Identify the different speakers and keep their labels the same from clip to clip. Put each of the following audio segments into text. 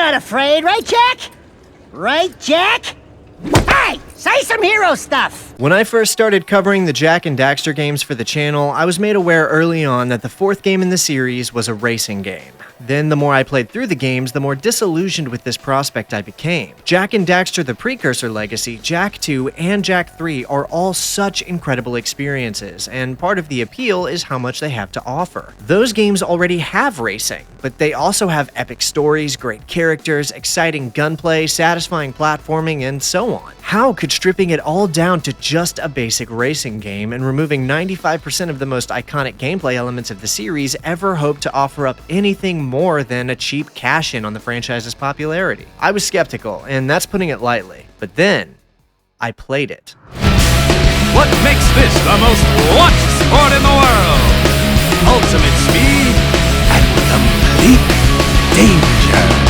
Speaker 1: not afraid, right, Jak? Right, Jak? Hey, say some hero stuff!
Speaker 2: When I first started covering the Jak and Daxter games for the channel, I was made aware early on that the fourth game in the series was a racing game. Then the more I played through the games, the more disillusioned with this prospect I became. Jak and Daxter the Precursor Legacy, Jak 2, and Jak 3 are all such incredible experiences, and part of the appeal is how much they have to offer. Those games already have racing, but they also have epic stories, great characters, exciting gunplay, satisfying platforming, and so on. How could stripping it all down to just a basic racing game and removing 95% of the most iconic gameplay elements of the series ever hope to offer up anything more than a cheap cash-in on the franchise's popularity? I was skeptical, and that's putting it lightly. But then, I played it.
Speaker 3: What makes this the most watched sport in the world? Ultimate speed and complete danger.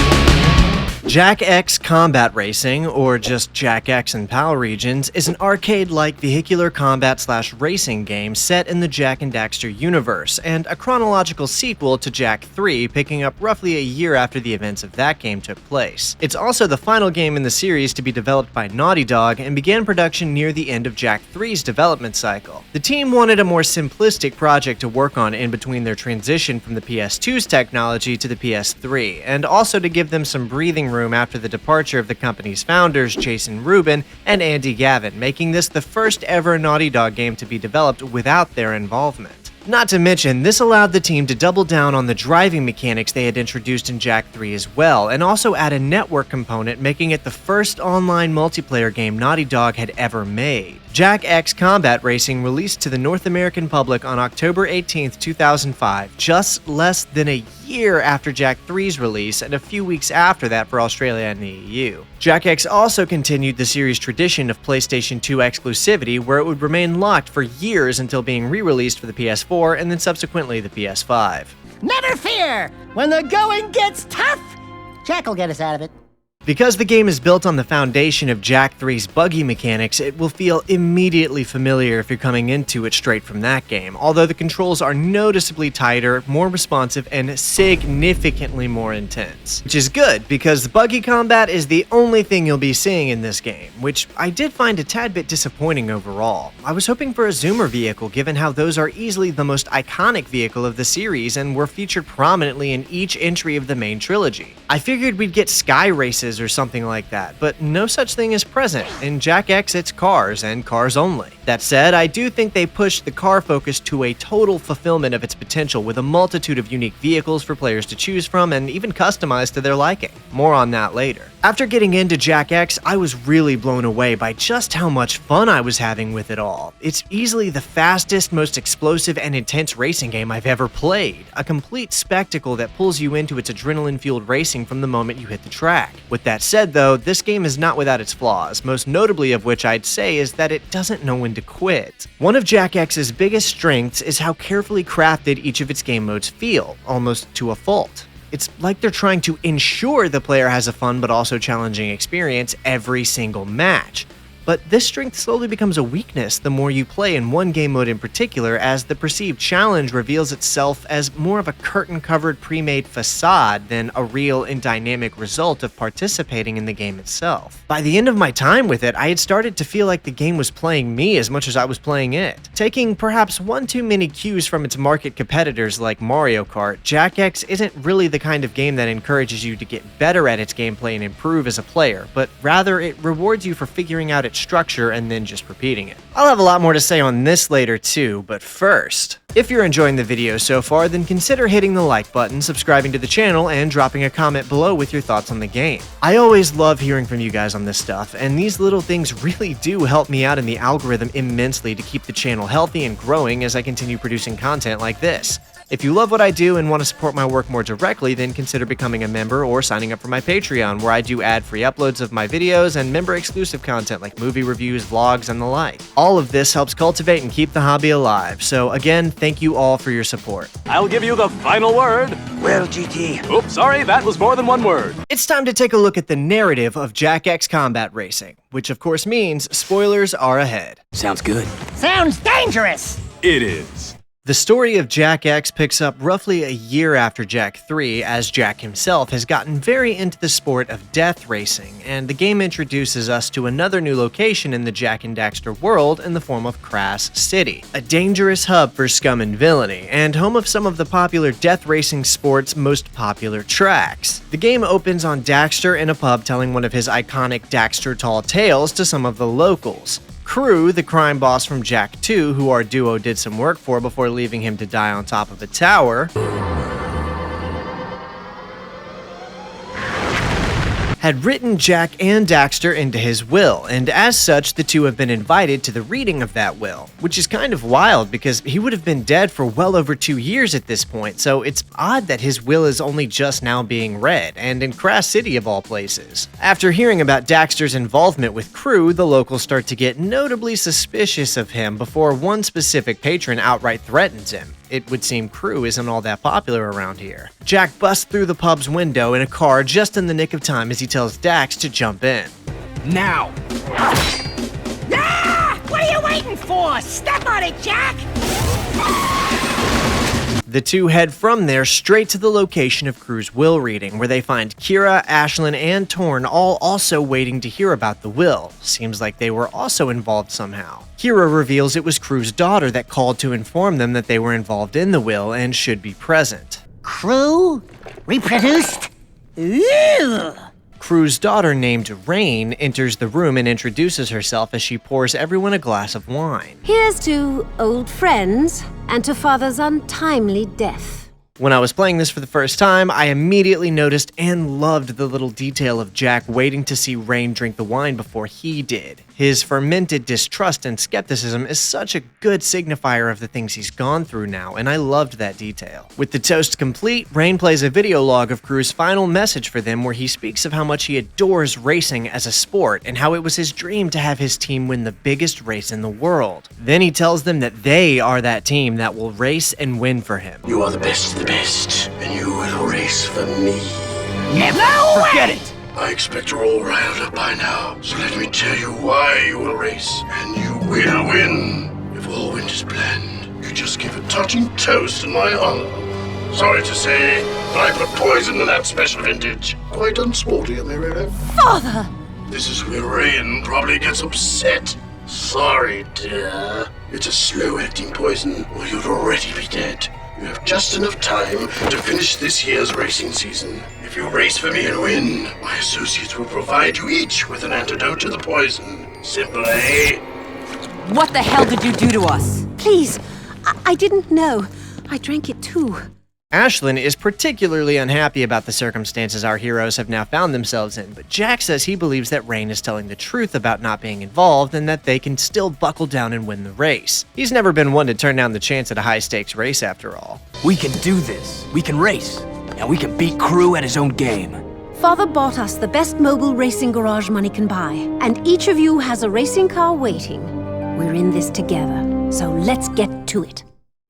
Speaker 2: Jak X Combat Racing, or just Jak X in PAL regions, is an arcade-like vehicular combat/racing game set in the Jak and Daxter universe, and a chronological sequel to Jak 3, picking up roughly a year after the events of that game took place. It's also the final game in the series to be developed by Naughty Dog and began production near the end of Jak 3's development cycle. The team wanted a more simplistic project to work on in between their transition from the PS2's technology to the PS3, and also to give them some breathing room after the departure of the company's founders, Jason Rubin and Andy Gavin, making this the first ever Naughty Dog game to be developed without their involvement. Not to mention, this allowed the team to double down on the driving mechanics they had introduced in Jak 3 as well, and also add a network component, making it the first online multiplayer game Naughty Dog had ever made. Jak X Combat Racing released to the North American public on October 18, 2005, just less than a year after Jak 3's release and a few weeks after that for Australia and the EU. Jak X also continued the series' tradition of PlayStation 2 exclusivity, where it would remain locked for years until being re-released for the PS4 and then subsequently the PS5.
Speaker 1: Never fear! When the going gets tough, Jak will get us out of it.
Speaker 2: Because the game is built on the foundation of Jak 3's buggy mechanics, it will feel immediately familiar if you're coming into it straight from that game, although the controls are noticeably tighter, more responsive, and significantly more intense. Which is good, because buggy combat is the only thing you'll be seeing in this game, which I did find a tad bit disappointing overall. I was hoping for a zoomer vehicle, given how those are easily the most iconic vehicle of the series and were featured prominently in each entry of the main trilogy. I figured we'd get sky races or something like that, but no such thing is present. In Jak X, it's cars, and cars only. That said, I do think they pushed the car focus to a total fulfillment of its potential with a multitude of unique vehicles for players to choose from and even customize to their liking. More on that later. After getting into Jak X, I was really blown away by just how much fun I was having with it all. It's easily the fastest, most explosive, and intense racing game I've ever played. A complete spectacle that pulls you into its adrenaline-fueled racing from the moment you hit the track. With that said though, this game is not without its flaws, most notably of which I'd say is that it doesn't know when to quit. One of Jak X's biggest strengths is how carefully crafted each of its game modes feel, almost to a fault. It's like they're trying to ensure the player has a fun but also challenging experience every single match. But this strength slowly becomes a weakness the more you play in one game mode in particular, as the perceived challenge reveals itself as more of a curtain-covered pre-made facade than a real and dynamic result of participating in the game itself. By the end of my time with it, I had started to feel like the game was playing me as much as I was playing it. Taking perhaps one too many cues from its market competitors like Mario Kart, Jak X isn't really the kind of game that encourages you to get better at its gameplay and improve as a player, but rather it rewards you for figuring out its structure and then just repeating it. I'll have a lot more to say on this later too, but first, if you're enjoying the video so far, then consider hitting the like button, subscribing to the channel, and dropping a comment below with your thoughts on the game. I always love hearing from you guys on this stuff, and these little things really do help me out in the algorithm immensely to keep the channel healthy and growing as I continue producing content like this. If you love what I do and want to support my work more directly, then consider becoming a member or signing up for my Patreon, where I do ad-free uploads of my videos and member-exclusive content like movie reviews, vlogs, and the like. All of this helps cultivate and keep the hobby alive, so again, thank you all for your support.
Speaker 3: I'll give you the final word.
Speaker 4: Well, GT.
Speaker 3: Oops, sorry, that was more than one word.
Speaker 2: It's time to take a look at the narrative of Jak X Combat Racing, which of course means spoilers are ahead.
Speaker 4: Sounds good.
Speaker 1: Sounds dangerous!
Speaker 3: It is.
Speaker 2: The story of Jak X picks up roughly a year after Jak 3, as Jak himself has gotten very into the sport of death racing, and the game introduces us to another new location in the Jak and Daxter world in the form of Crass City, a dangerous hub for scum and villainy, and home of some of the popular death racing sport's most popular tracks. The game opens on Daxter in a pub telling one of his iconic Daxter tall tales to some of the locals. Crew, the crime boss from Jak 2, who our duo did some work for before leaving him to die on top of a tower, had written Jak and Daxter into his will, and as such, the two have been invited to the reading of that will, which is kind of wild because he would have been dead for well over 2 years at this point, so it's odd that his will is only just now being read, and in Crass City of all places. After hearing about Daxter's involvement with Crew, the locals start to get notably suspicious of him before one specific patron outright threatens him. It would seem Crew isn't all that popular around here. Jak busts through the pub's window in a car just in the nick of time as he tells Dax to jump in.
Speaker 3: Now!
Speaker 1: Ah! What are you waiting for? Step on it, Jak!
Speaker 2: The two head from there straight to the location of Crew's will reading, where they find Kira, Ashlyn, and Torn all also waiting to hear about the will. Seems like they were also involved somehow. Kira reveals it was Crew's daughter that called to inform them that they were involved in the will and should be present.
Speaker 1: Crew? Reproduced? Ew!
Speaker 2: Crew's daughter, named Rain, enters the room and introduces herself as she pours everyone a glass of wine.
Speaker 4: Here's to old friends and to Father's untimely death.
Speaker 2: When I was playing this for the first time, I immediately noticed and loved the little detail of Jak waiting to see Rain drink the wine before he did. His fermented distrust and skepticism is such a good signifier of the things he's gone through now, and I loved that detail. With the toast complete, Rain plays a video log of Crew's final message for them where he speaks of how much he adores racing as a sport and how it was his dream to have his team win the biggest race in the world. Then he tells them that they are that team that will race and win for him.
Speaker 5: You are the best of the best, and you will race for me.
Speaker 1: Never
Speaker 3: Forget it!
Speaker 5: I expect you're all riled up by now, so let me tell you why you will race, and you will win. If all went as planned, you just give a touching toast in my honor. Sorry to say, but I put poison in that special vintage. Quite unsporty, am I right?
Speaker 4: Father!
Speaker 5: This is where Rain probably gets upset. Sorry, dear. It's a slow-acting poison, or you'd already be dead. You have just enough time to finish this year's racing season. If you race for me and win, my associates will provide you each with an antidote to the poison. Simple, eh?
Speaker 6: What the hell did you do to us?
Speaker 4: Please, I didn't know. I drank it too.
Speaker 2: Ashlyn is particularly unhappy about the circumstances our heroes have now found themselves in, but Jak says he believes that Rain is telling the truth about not being involved and that they can still buckle down and win the race. He's never been one to turn down the chance at a high-stakes race after all.
Speaker 7: We can do this. We can race. And we can beat Crew at his own game.
Speaker 4: Father bought us the best mobile racing garage money can buy, and each of you has a racing car waiting. We're in this together, so let's get to it.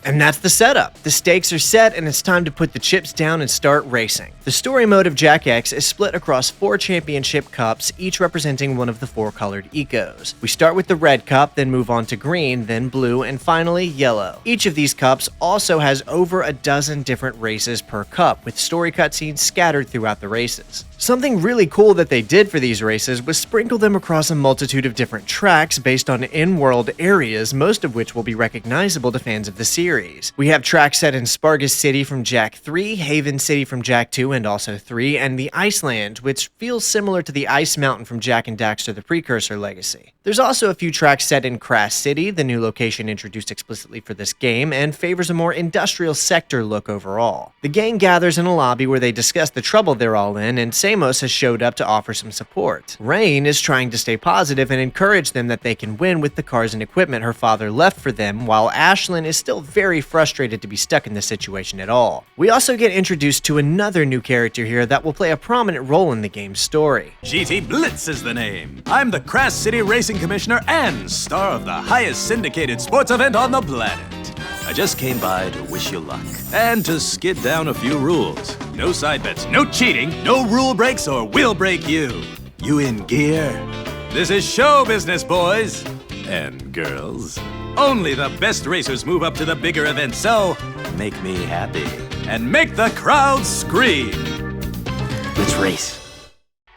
Speaker 2: And that's the setup. The stakes are set and it's time to put the chips down and start racing. The story mode of Jak X is split across 4 championship cups, each representing one of the 4 colored ecos. We start with the red cup, then move on to green, then blue, and finally yellow. Each of these cups also has over a dozen different races per cup, with story cutscenes scattered throughout the races. Something really cool that they did for these races was sprinkle them across a multitude of different tracks based on in-world areas, most of which will be recognizable to fans of the series. We have tracks set in Spargus City from Jak 3, Haven City from Jak 2 and also 3, and the Iceland, which feels similar to the Ice Mountain from Jak and Daxter the Precursor Legacy. There's also a few tracks set in Crass City, the new location introduced explicitly for this game, and favors a more industrial sector look overall. The gang gathers in a lobby where they discuss the trouble they're all in, and Samos has showed up to offer some support. Rain is trying to stay positive and encourage them that they can win with the cars and equipment her father left for them, while Ashlyn is still very frustrated to be stuck in this situation at all. We also get introduced to another new character here that will play a prominent role in the game's story.
Speaker 3: GT Blitz is the name. I'm the Crass City Racing Commissioner and star of the highest syndicated sports event on the planet. I just came by to wish you luck and to skid down a few rules. No side bets, no cheating, no rule breaks or we'll break you. You in gear? This is show business, boys and girls. Only the best racers move up to the bigger events, so make me happy and make the crowd scream.
Speaker 7: Let's race.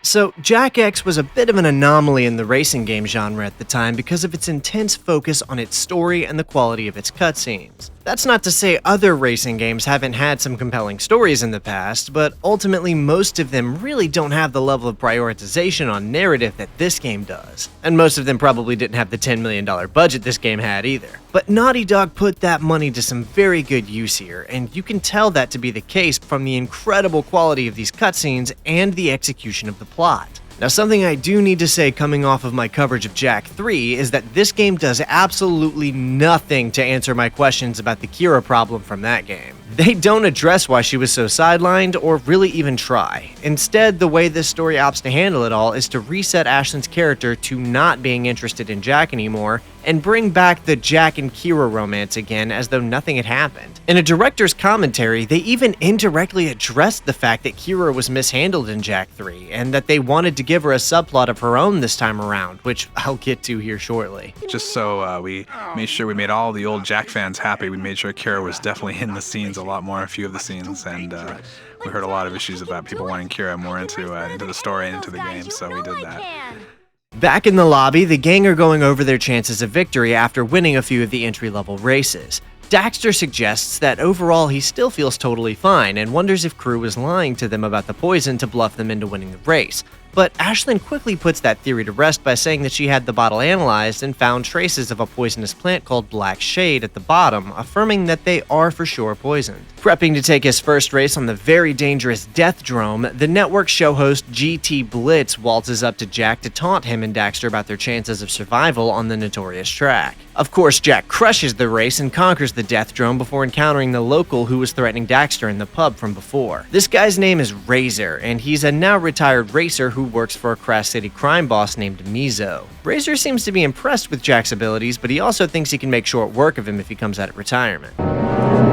Speaker 2: So, Jak X was a bit of an anomaly in the racing game genre at the time because of its intense focus on its story and the quality of its cutscenes. That's not to say other racing games haven't had some compelling stories in the past, but ultimately most of them really don't have the level of prioritization on narrative that this game does. And most of them probably didn't have the $10 million budget this game had either. But Naughty Dog put that money to some very good use here, and you can tell that to be the case from the incredible quality of these cutscenes and the execution of the plot. Now, something I do need to say coming off of my coverage of Jak 3 is that this game does absolutely nothing to answer my questions about the Kira problem from that game. They don't address why she was so sidelined or really even try. Instead, the way this story opts to handle it all is to reset Ashlyn's character to not being interested in Jak anymore and bring back the Jak and Kira romance again as though nothing had happened. In a director's commentary, they even indirectly addressed the fact that Kira was mishandled in Jak 3 and that they wanted to give her a subplot of her own this time around, which I'll get to here shortly.
Speaker 8: Just so we made sure we made all the old Jak fans happy, we made sure Kira was definitely in the scenes a lot more, a few of the scenes, and we heard a lot of issues about people wanting Kira more into the story and into the game, so we did that.
Speaker 2: Back in the lobby, the gang are going over their chances of victory after winning a few of the entry-level races. Daxter suggests that overall he still feels totally fine and wonders if Crew was lying to them about the poison to bluff them into winning the race. But Ashlyn quickly puts that theory to rest by saying that she had the bottle analyzed and found traces of a poisonous plant called Black Shade at the bottom, affirming that they are for sure poisoned. Prepping to take his first race on the very dangerous Death Drome, the network show host GT Blitz waltzes up to Jak to taunt him and Daxter about their chances of survival on the notorious track. Of course, Jak crushes the race and conquers the Death Drome before encountering the local who was threatening Daxter in the pub from before. This guy's name is Razor, and he's a now retired racer who works for a Crash City crime boss named Mizo. Razor seems to be impressed with Jak's abilities, but he also thinks he can make short work of him if he comes out of retirement.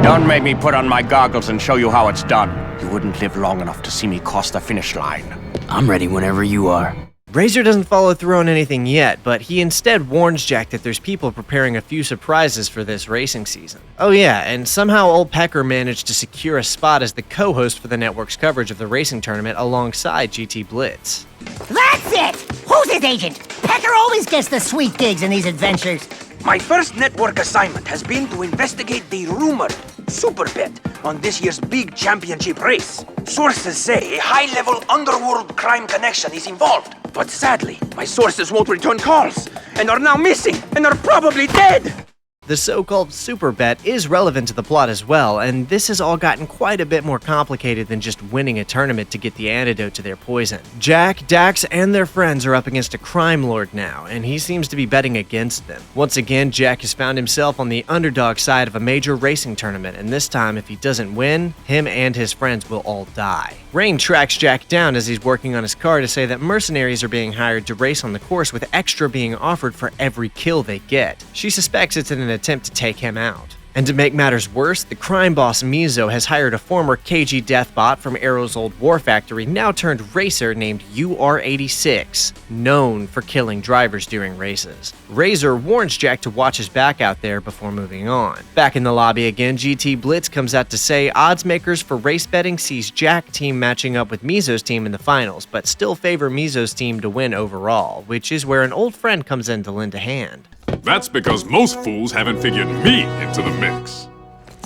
Speaker 9: Don't make me put on my goggles and show you how it's done. You wouldn't live long enough to see me cross the finish line.
Speaker 7: I'm ready whenever you are.
Speaker 2: Razor doesn't follow through on anything yet, but he instead warns Jak that there's people preparing a few surprises for this racing season. Oh yeah, and somehow old Pecker managed to secure a spot as the co-host for the network's coverage of the racing tournament alongside GT Blitz.
Speaker 1: That's it! Who's his agent? Pecker always gets the sweet gigs in these adventures.
Speaker 10: My first network assignment has been to investigate the rumored super bet on this year's big championship race. Sources say a high-level underworld crime connection is involved. But sadly, my sources won't return calls, and are now missing, and are probably dead!
Speaker 2: The so-called super bet is relevant to the plot as well, and this has all gotten quite a bit more complicated than just winning a tournament to get the antidote to their poison. Jak, Dax, and their friends are up against a crime lord now, and he seems to be betting against them. Once again, Jak has found himself on the underdog side of a major racing tournament, and this time, if he doesn't win, him and his friends will all die. Rain tracks Jak down as he's working on his car to say that mercenaries are being hired to race on the course with extra being offered for every kill they get. She suspects it's an attempt to take him out. And to make matters worse, the crime boss Mizo has hired a former KG Deathbot from Arrow's old war factory, now turned racer named UR86, known for killing drivers during races. Razor warns Jak to watch his back out there before moving on. Back in the lobby again, GT Blitz comes out to say odds makers for race betting sees Jak team matching up with Mizo's team in the finals, but still favor Mizo's team to win overall, which is where an old friend comes in to lend a hand.
Speaker 11: That's because most fools haven't figured me into the mix.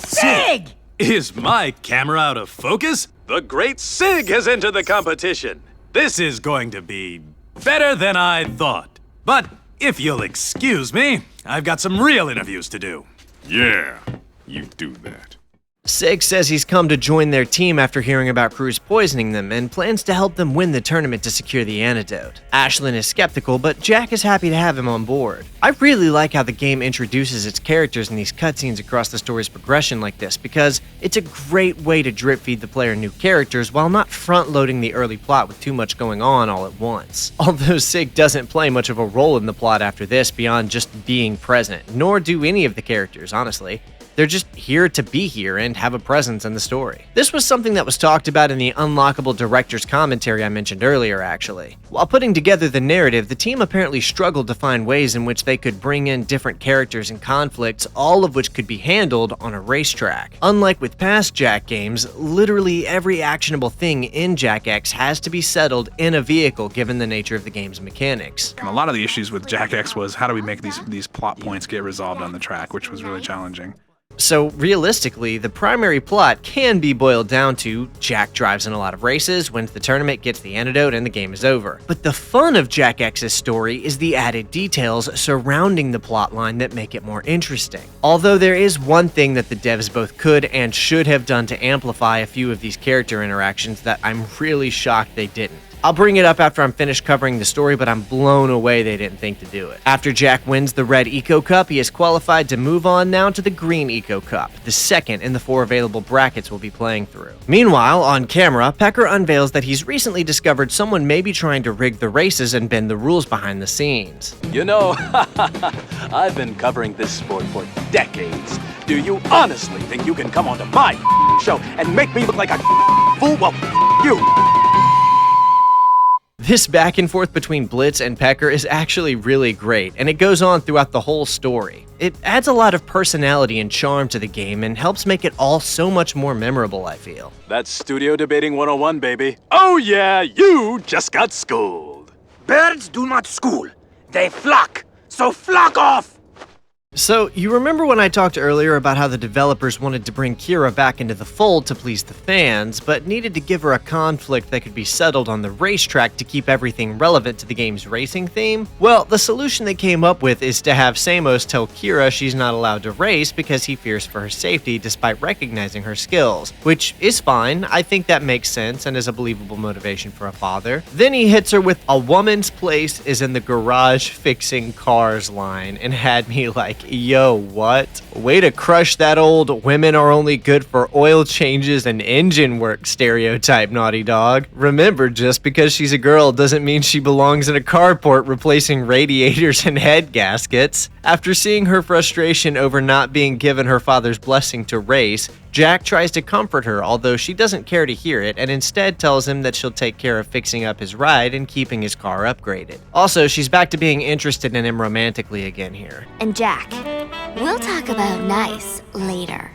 Speaker 1: Sig!
Speaker 3: Is my camera out of focus? The great Sig has entered the competition. This is going to be better than I thought. But if you'll excuse me, I've got some real interviews to do.
Speaker 11: Yeah, you do that.
Speaker 2: Sig says he's come to join their team after hearing about Cruz poisoning them and plans to help them win the tournament to secure the antidote. Ashlyn is skeptical, but Jak is happy to have him on board. I really like how the game introduces its characters in these cutscenes across the story's progression like this, because it's a great way to drip feed the player new characters while not front-loading the early plot with too much going on all at once. Although Sig doesn't play much of a role in the plot after this beyond just being present, nor do any of the characters, honestly. They're just here to be here and have a presence in the story. This was something that was talked about in the unlockable director's commentary I mentioned earlier, actually. While putting together the narrative, the team apparently struggled to find ways in which they could bring in different characters and conflicts, all of which could be handled on a racetrack. Unlike with past Jak games, literally every actionable thing in Jak X has to be settled in a vehicle given the nature of the game's mechanics.
Speaker 8: And a lot of the issues with Jak X was how do we make these plot points get resolved on the track, which was really challenging.
Speaker 2: So realistically, the primary plot can be boiled down to Jak drives in a lot of races, wins the tournament, gets the antidote, and the game is over. But the fun of Jak X's story is the added details surrounding the plotline that make it more interesting. Although there is one thing that the devs both could and should have done to amplify a few of these character interactions that I'm really shocked they didn't. I'll bring it up after I'm finished covering the story, but I'm blown away they didn't think to do it. After Jak wins the Red Eco Cup, he is qualified to move on now to the Green Eco Cup, the second in the 4 available brackets we'll be playing through. Meanwhile, on camera, Pecker unveils that he's recently discovered someone may be trying to rig the races and bend the rules behind the scenes.
Speaker 3: You know, I've been covering this sport for decades. Do you honestly think you can come onto my show and make me look like a fool? Well, you.
Speaker 2: This back and forth between Blitz and Pecker is actually really great, and it goes on throughout the whole story. It adds a lot of personality and charm to the game and helps make it all so much more memorable, I feel.
Speaker 3: That's Studio Debating 101, baby. Oh yeah, you just got schooled.
Speaker 10: Birds do not school. They flock. So flock off!
Speaker 2: So, you remember when I talked earlier about how the developers wanted to bring Kira back into the fold to please the fans, but needed to give her a conflict that could be settled on the racetrack to keep everything relevant to the game's racing theme? Well, the solution they came up with is to have Samos tell Kira she's not allowed to race because he fears for her safety despite recognizing her skills, which is fine. I think that makes sense and is a believable motivation for a father. Then he hits her with "a woman's place is in the garage fixing cars" line and had me like, yo, what? Way to crush that old "women are only good for oil changes and engine work" stereotype, Naughty Dog. Remember, just because she's a girl doesn't mean she belongs in a carport replacing radiators and head gaskets. After seeing her frustration over not being given her father's blessing to race, Jak tries to comfort her, although she doesn't care to hear it, and instead tells him that she'll take care of fixing up his ride and keeping his car upgraded. Also, she's back to being interested in him romantically again here.
Speaker 12: And Jak, we'll talk about nice later.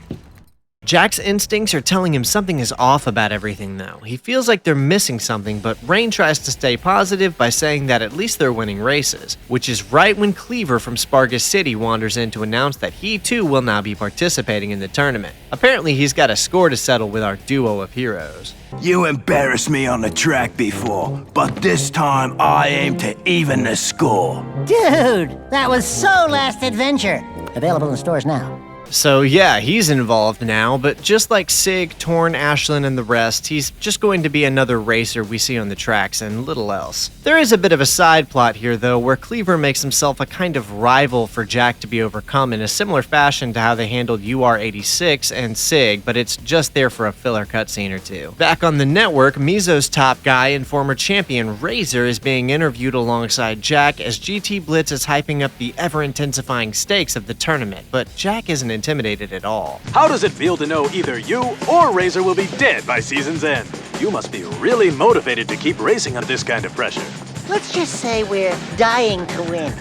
Speaker 2: Jak's instincts are telling him something is off about everything though. He feels like they're missing something, but Rain tries to stay positive by saying that at least they're winning races, which is right when Cleaver from Spargus City wanders in to announce that he too will now be participating in the tournament. Apparently he's got a score to settle with our duo of heroes.
Speaker 13: You embarrassed me on the track before, but this time I aim to even the score.
Speaker 1: Dude, that was so last adventure. Available in stores now.
Speaker 2: So yeah, he's involved now, but just like Sig, Torn, Ashlyn, and the rest, he's just going to be another racer we see on the tracks and little else. There is a bit of a side plot here though, where Cleaver makes himself a kind of rival for Jak to be overcome in a similar fashion to how they handled UR86 and Sig, but it's just there for a filler cutscene or two. Back on the network, Mizo's top guy and former champion Razor is being interviewed alongside Jak as GT Blitz is hyping up the ever-intensifying stakes of the tournament, but Jak isn't intimidated at all.
Speaker 3: How does it feel to know either you or Razor will be dead by season's end? You must be really motivated to keep racing under this kind of pressure.
Speaker 1: Let's just say we're dying to win.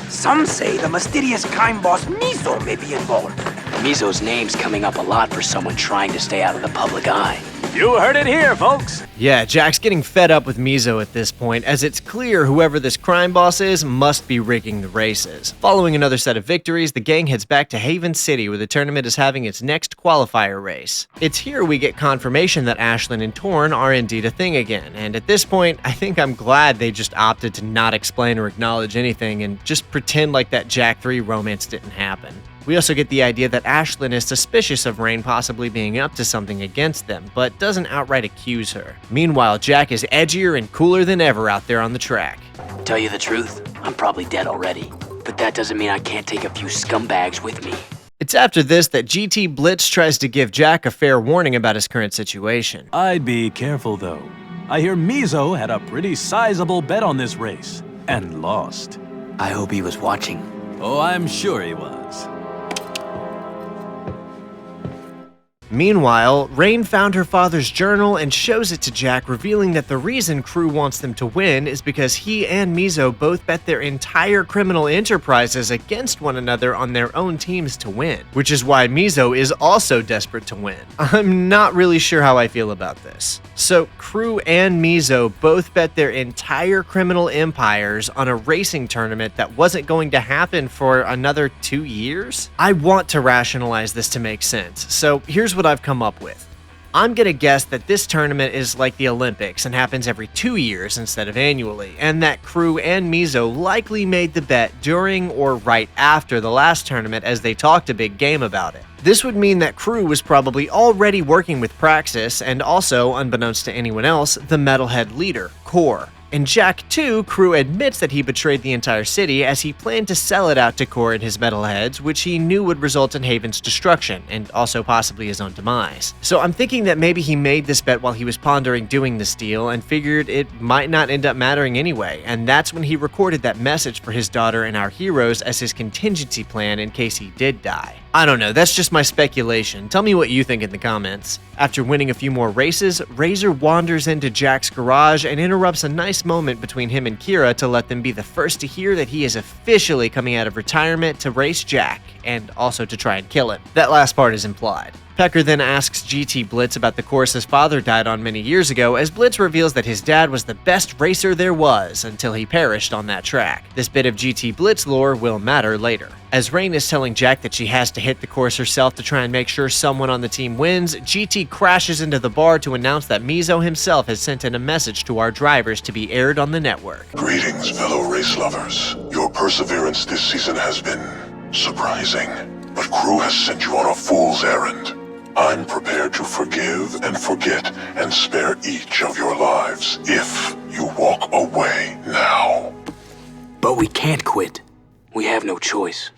Speaker 10: Some say the mysterious crime boss Mizo may be involved.
Speaker 7: Mizo's name's coming up a lot for someone trying to stay out of the public eye.
Speaker 3: You heard it here, folks!
Speaker 2: Yeah, Jak's getting fed up with Mizo at this point, as it's clear whoever this crime boss is must be rigging the races. Following another set of victories, the gang heads back to Haven City, where the tournament is having its next qualifier race. It's here we get confirmation that Ashlyn and Torn are indeed a thing again, and at this point, I think I'm glad they just opted to not explain or acknowledge anything and just pretend like that Jak 3 romance didn't happen. We also get the idea that Ashlyn is suspicious of Rain possibly being up to something against them, but doesn't outright accuse her. Meanwhile, Jak is edgier and cooler than ever out there on the track.
Speaker 7: Tell you the truth, I'm probably dead already, but that doesn't mean I can't take a few scumbags with me.
Speaker 2: It's after this that GT Blitz tries to give Jak a fair warning about his current situation.
Speaker 3: I'd be careful though. I hear Mizo had a pretty sizable bet on this race, and lost.
Speaker 7: I hope he was watching.
Speaker 3: Oh, I'm sure he was.
Speaker 2: Meanwhile, Rain found her father's journal and shows it to Jak, revealing that the reason Crew wants them to win is because he and Mizo both bet their entire criminal enterprises against one another on their own teams to win, which is why Mizo is also desperate to win. I'm not really sure how I feel about this. So, Crew and Mizo both bet their entire criminal empires on a racing tournament that wasn't going to happen for another 2 years? I want to rationalize this to make sense, so here's what I've come up with. I'm gonna guess that this tournament is like the Olympics and happens every 2 years instead of annually, and that Crew and Mizo likely made the bet during or right after the last tournament as they talked a big game about it. This would mean that Crew was probably already working with Praxis and also, unbeknownst to anyone else, the metalhead leader, Core. In Jak 2, Crew admits that he betrayed the entire city as he planned to sell it out to Core and his metalheads, which he knew would result in Haven's destruction, and also possibly his own demise. So I'm thinking that maybe he made this bet while he was pondering doing this deal and figured it might not end up mattering anyway, and that's when he recorded that message for his daughter and our heroes as his contingency plan in case he did die. I don't know, that's just my speculation. Tell me what you think in the comments. After winning a few more races, Razor wanders into Jak's garage and interrupts a nice moment between him and Kira to let them be the first to hear that he is officially coming out of retirement to race Jak, and also to try and kill him. That last part is implied. Pecker then asks GT Blitz about the course his father died on many years ago, as Blitz reveals that his dad was the best racer there was until he perished on that track. This bit of GT Blitz lore will matter later. As Rain is telling Jak that she has to hit the course herself to try and make sure someone on the team wins, GT crashes into the bar to announce that Mizo himself has sent in a message to our drivers to be aired on the network.
Speaker 14: Greetings, fellow race lovers. Your perseverance this season has been surprising, but Crew has sent you on a fool's errand. I'm prepared to forgive and forget and spare each of your lives if you walk away now.
Speaker 7: But we can't quit. We have no choice.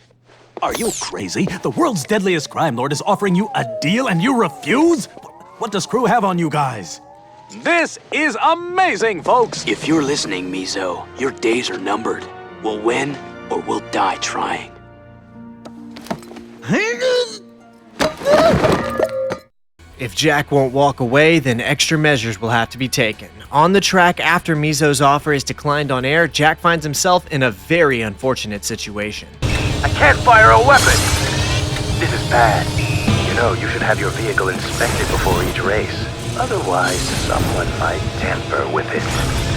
Speaker 3: Are you crazy? The world's deadliest crime lord is offering you a deal and you refuse? What does Crew have on you guys? This is amazing, folks!
Speaker 7: If you're listening, Mizo, your days are numbered. We'll win or we'll die trying.
Speaker 2: If Jak won't walk away, then extra measures will have to be taken. On the track after Mizo's offer is declined on air, Jak finds himself in a very unfortunate situation.
Speaker 10: I can't fire a weapon! This is bad. You know, you should have your vehicle inspected before each race. Otherwise, someone might tamper with it.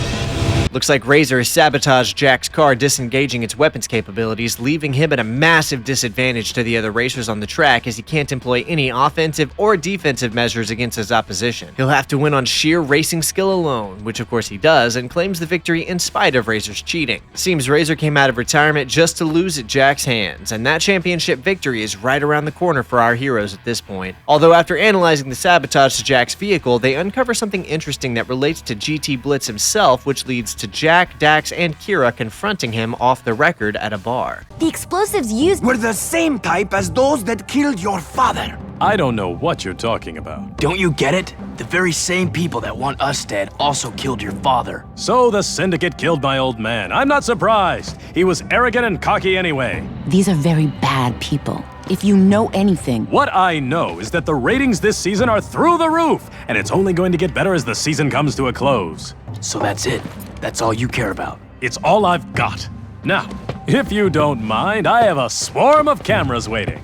Speaker 2: Looks like Razor has sabotaged Jak's car, disengaging its weapons capabilities, leaving him at a massive disadvantage to the other racers on the track as he can't employ any offensive or defensive measures against his opposition. He'll have to win on sheer racing skill alone, which of course he does, and claims the victory in spite of Razor's cheating. Seems Razor came out of retirement just to lose at Jak's hands, and that championship victory is right around the corner for our heroes at this point. Although after analyzing the sabotage to Jak's vehicle, they uncover something interesting that relates to GT Blitz himself, which leads to Jak, Dax, and Kira confronting him off the record at a bar.
Speaker 12: The explosives used
Speaker 10: were the same type as those that killed your father.
Speaker 3: I don't know what you're talking about.
Speaker 7: Don't you get it? The very same people that want us dead also killed your father.
Speaker 3: So the Syndicate killed my old man. I'm not surprised. He was arrogant and cocky anyway.
Speaker 6: These are very bad people. If you know anything.
Speaker 3: What I know is that the ratings this season are through the roof, and it's only going to get better as the season comes to a close.
Speaker 7: So that's it. That's all you care about.
Speaker 3: It's all I've got. Now, if you don't mind, I have a swarm of cameras waiting.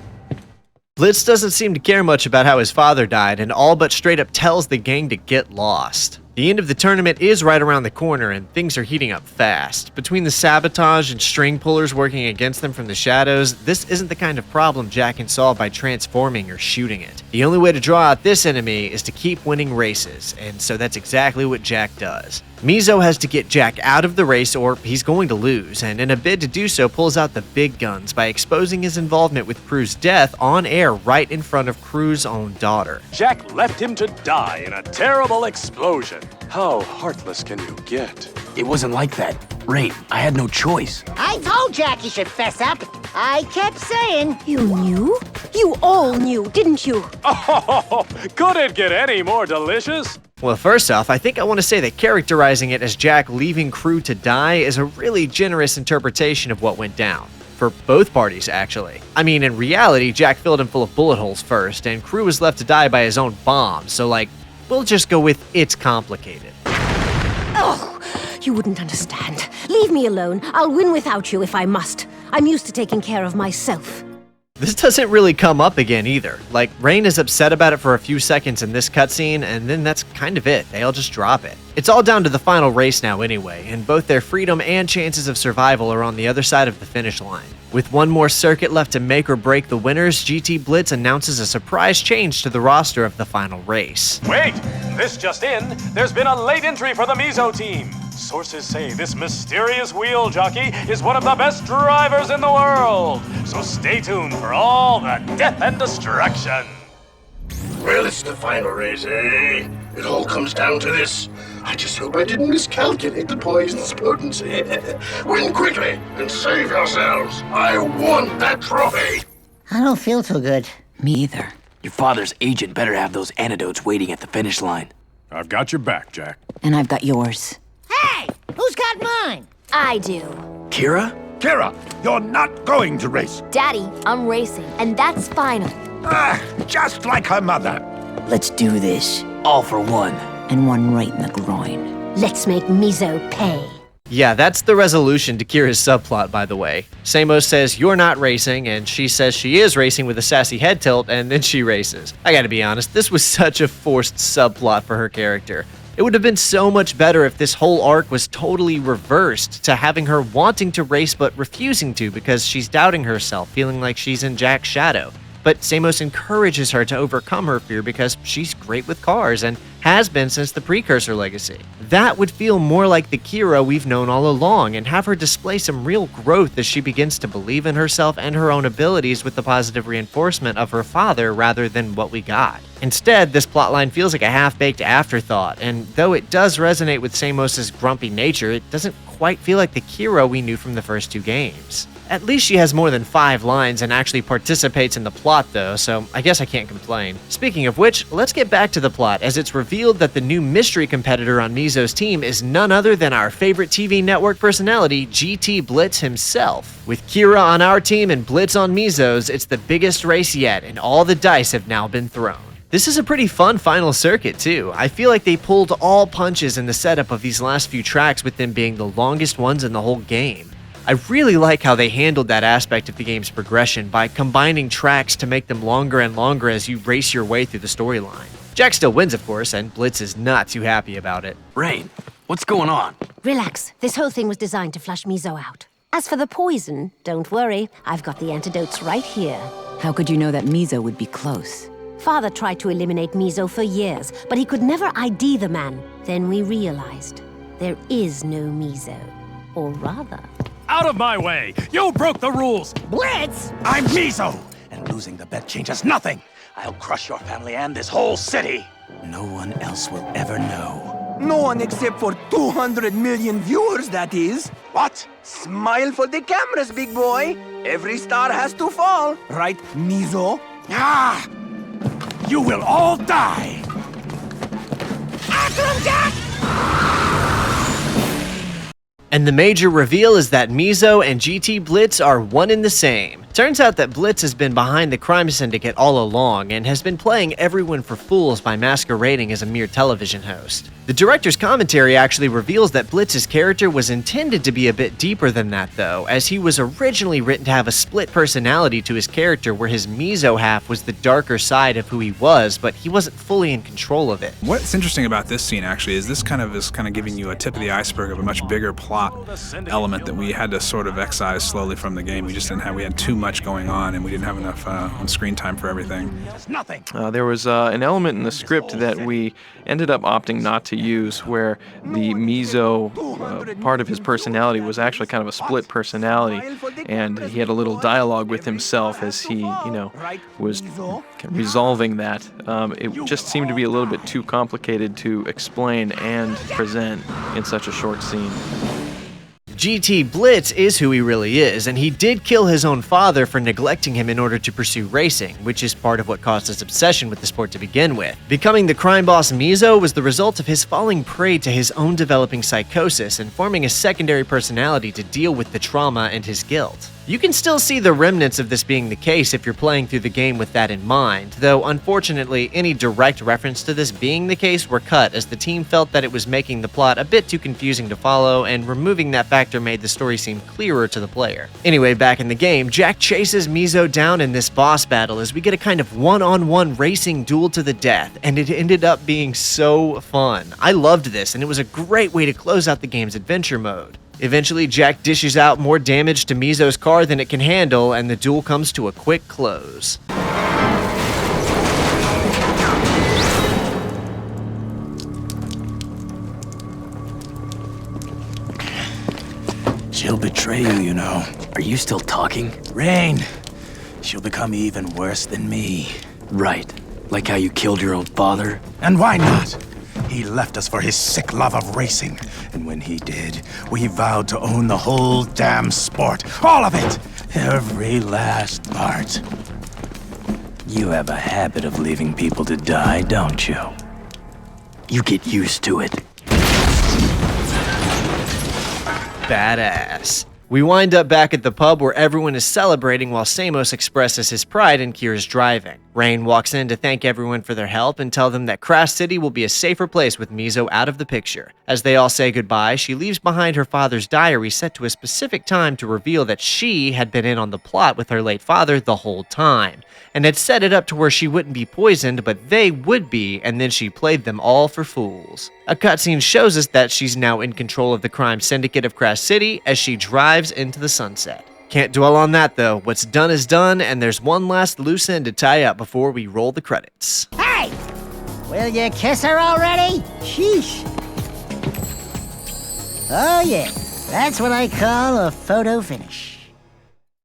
Speaker 2: Blitz doesn't seem to care much about how his father died and all but straight up tells the gang to get lost. The end of the tournament is right around the corner and things are heating up fast. Between the sabotage and string pullers working against them from the shadows, this isn't the kind of problem Jak can solve by transforming or shooting it. The only way to draw out this enemy is to keep winning races, and so that's exactly what Jak does. Mizo has to get Jak out of the race or he's going to lose, and in a bid to do so pulls out the big guns by exposing his involvement with Crew's death on air right in front of Crew's own daughter.
Speaker 3: Jak left him to die in a terrible explosion. How heartless can you get?
Speaker 7: It wasn't like that. Rain, I had no choice.
Speaker 1: I told Jak he should fess up. I kept saying.
Speaker 4: You knew? You all knew, didn't you?
Speaker 3: Oh, could it get any more delicious?
Speaker 2: Well, first off, I think I want to say that characterizing it as Jak leaving Crew to die is a really generous interpretation of what went down. for both parties, actually. I mean, in reality, Jak filled him full of bullet holes first, and Crew was left to die by his own bomb, so like, we'll just go with it's complicated.
Speaker 4: Oh, you wouldn't understand. Leave me alone. I'll win without you if I must. I'm used to taking care of myself.
Speaker 2: This doesn't really come up again either. Like, Rain is upset about it for a few seconds in this cutscene, and then that's kind of it. They all just drop it. It's all down to the final race now anyway, and both their freedom and chances of survival are on the other side of the finish line. With one more circuit left to make or break the winners, GT Blitz announces a surprise change to the roster of the final race.
Speaker 15: Wait! This just in, there's been a late entry for the Mizo team. Sources say this mysterious wheel jockey is one of the best drivers in the world. So stay tuned for all the death and destruction.
Speaker 5: Well, it's the final race, eh? It all comes down to this. I just hope I didn't miscalculate the poison's potency. Win quickly and save yourselves. I want that trophy.
Speaker 1: I don't feel too good.
Speaker 7: Me either. Your father's agent better have those antidotes waiting at the finish line.
Speaker 11: I've got your back, Jak.
Speaker 6: And I've got yours.
Speaker 1: Hey! Who's got mine?
Speaker 12: I do.
Speaker 7: Kira?
Speaker 16: Kira, you're not going to race.
Speaker 12: Daddy, I'm racing, and that's final.
Speaker 16: Just like her mother.
Speaker 6: Let's do this.
Speaker 7: All for one.
Speaker 6: And one right in the groin.
Speaker 4: Let's make Mizo pay.
Speaker 2: Yeah, that's the resolution to Kira's subplot, by the way. Samos says you're not racing, and she says she is racing with a sassy head tilt, and then she races. I gotta be honest, this was such a forced subplot for her character. It would have been so much better if this whole arc was totally reversed to having her wanting to race but refusing to because she's doubting herself, feeling like she's in Jak's shadow. But Samos encourages her to overcome her fear because she's great with cars and has been since the Precursor legacy. That would feel more like the Kira we've known all along and have her display some real growth as she begins to believe in herself and her own abilities with the positive reinforcement of her father rather than what we got. Instead, this plotline feels like a half-baked afterthought, and though it does resonate with Samos' grumpy nature, it doesn't quite feel like the Kira we knew from the first two games. At least she has more than 5 lines and actually participates in the plot though, so I guess I can't complain. Speaking of which, let's get back to the plot as it's revealed that the new mystery competitor on Mizo's team is none other than our favorite TV network personality, GT Blitz himself. With Kira on our team and Blitz on Mizo's, it's the biggest race yet and all the dice have now been thrown. This is a pretty fun final circuit too. I feel like they pulled all punches in the setup of these last few tracks with them being the longest ones in the whole game. I really like how they handled that aspect of the game's progression by combining tracks to make them longer and longer as you race your way through the storyline. Jak still wins, of course, and Blitz is not too happy about it.
Speaker 7: Rain, what's going on?
Speaker 4: Relax. This whole thing was designed to flush Mizo out. As for the poison, don't worry. I've got the antidotes right here.
Speaker 6: How could you know that Mizo would be close?
Speaker 4: Father tried to eliminate Mizo for years, but he could never ID the man. Then we realized there is no Mizo. Or rather...
Speaker 15: Out of my way! You broke the rules!
Speaker 1: Blitz!
Speaker 16: I'm Mizo, and losing the bet changes nothing. I'll crush your family and this whole city.
Speaker 10: No one else will ever know. No one except for 200 million viewers, that is.
Speaker 16: What?
Speaker 10: Smile for the cameras, big boy. Every star has to fall. Right, Mizo?
Speaker 16: Ah! You will all die!
Speaker 1: After him, Jak!
Speaker 2: And the major reveal is that Mizo and GT Blitz are one and the same. Turns out that Blitz has been behind the crime syndicate all along and has been playing everyone for fools by masquerading as a mere television host. The director's commentary actually reveals that Blitz's character was intended to be a bit deeper than that though, as he was originally written to have a split personality to his character where his Mizo half was the darker side of who he was, but he wasn't fully in control of it.
Speaker 8: What's interesting about this scene actually is this kind of giving you a tip of the iceberg of a much bigger plot element that we had to sort of excise slowly from the game. We had too much going on and we didn't have enough on-screen time for everything.
Speaker 17: There was an element in the script that we ended up opting not to use where the Mizo part of his personality was actually kind of a split personality, and he had a little dialogue with himself as he, was resolving that. It just seemed to be a little bit too complicated to explain and present in such a short scene.
Speaker 2: GT Blitz is who he really is, and he did kill his own father for neglecting him in order to pursue racing, which is part of what caused his obsession with the sport to begin with. Becoming the crime boss Mizo was the result of his falling prey to his own developing psychosis and forming a secondary personality to deal with the trauma and his guilt. You can still see the remnants of this being the case if you're playing through the game with that in mind, though unfortunately any direct reference to this being the case were cut as the team felt that it was making the plot a bit too confusing to follow, and removing that factor made the story seem clearer to the player. Anyway, back in the game, Jak chases Mizo down in this boss battle as we get a kind of one-on-one racing duel to the death, and it ended up being so fun. I loved this, and it was a great way to close out the game's adventure mode. Eventually, Jak dishes out more damage to Mizo's car than it can handle, and the duel comes to a quick close.
Speaker 16: She'll betray you, you know.
Speaker 7: Are you still talking?
Speaker 16: Rain. She'll become even worse than me.
Speaker 7: Right. Like how you killed your own father?
Speaker 16: And why not? He left us for his sick love of racing. And when he did, we vowed to own the whole damn sport. All of it! Every last part. You have a habit of leaving people to die, don't you?
Speaker 7: You get used to it.
Speaker 2: Badass. We wind up back at the pub where everyone is celebrating while Samos expresses his pride in Kira's driving. Rain walks in to thank everyone for their help and tell them that Crash City will be a safer place with Mizo out of the picture. As they all say goodbye, she leaves behind her father's diary set to a specific time to reveal that she had been in on the plot with her late father the whole time, and had set it up to where she wouldn't be poisoned, but they would be, and then she played them all for fools. A cutscene shows us that she's now in control of the crime syndicate of Crash City as she drives into the sunset. Can't dwell on that though, what's done is done, and there's one last loose end to tie up before we roll the credits.
Speaker 1: Hey! Will you kiss her already? Sheesh. Oh yeah, that's what I call a photo finish.